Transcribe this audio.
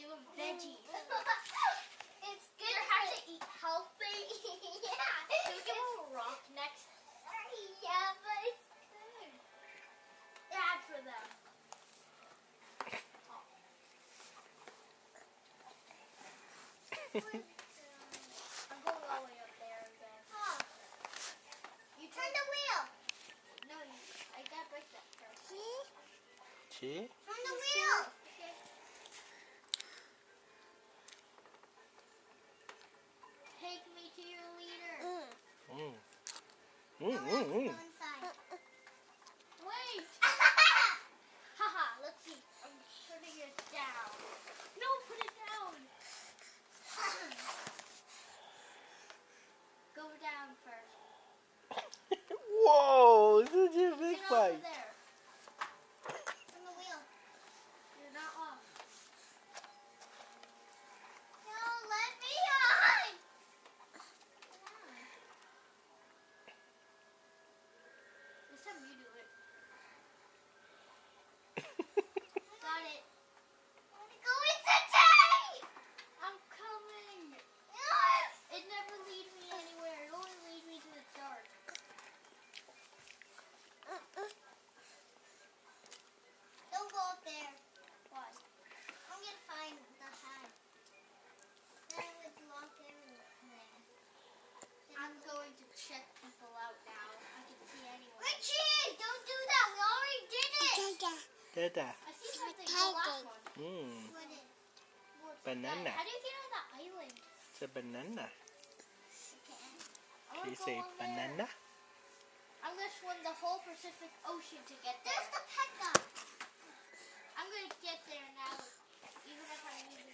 give them veggies. It's good. You have to eat healthy. Yeah. Can we give them a rock next? Yeah, but it's good. Bad for them. I'm going all the way up there again. Oh, You turn the wheel. No, I gotta break that first. See? Turn the wheel. Okay. Take me to your leader. Mm. No, Mm, mm, mm. go inside. Wait. Haha, let's see. I'm putting it down. No, put it down. Go down first. Whoa, this is a big Get off bite. of there. Turn the wheel. You're not off. No, let me on. This time you do it. Got it. Go into tank. I'm coming. It never leads me anywhere. It only leads me to the dark. Don't go up there. Why? I'm gonna find the hide. Then it was locked everything. I'm going to check people out now. I can see anyone. Richie, don't do that. We already did it. Dada. I see something in the last one. Mm. What is? What's Banana. that? How do you get on the island? It's a banana. I Can wanna you go say on there. banana? I'm gonna swim the whole Pacific Ocean to get there. There's the pet dog. I'm gonna get there now, even if I need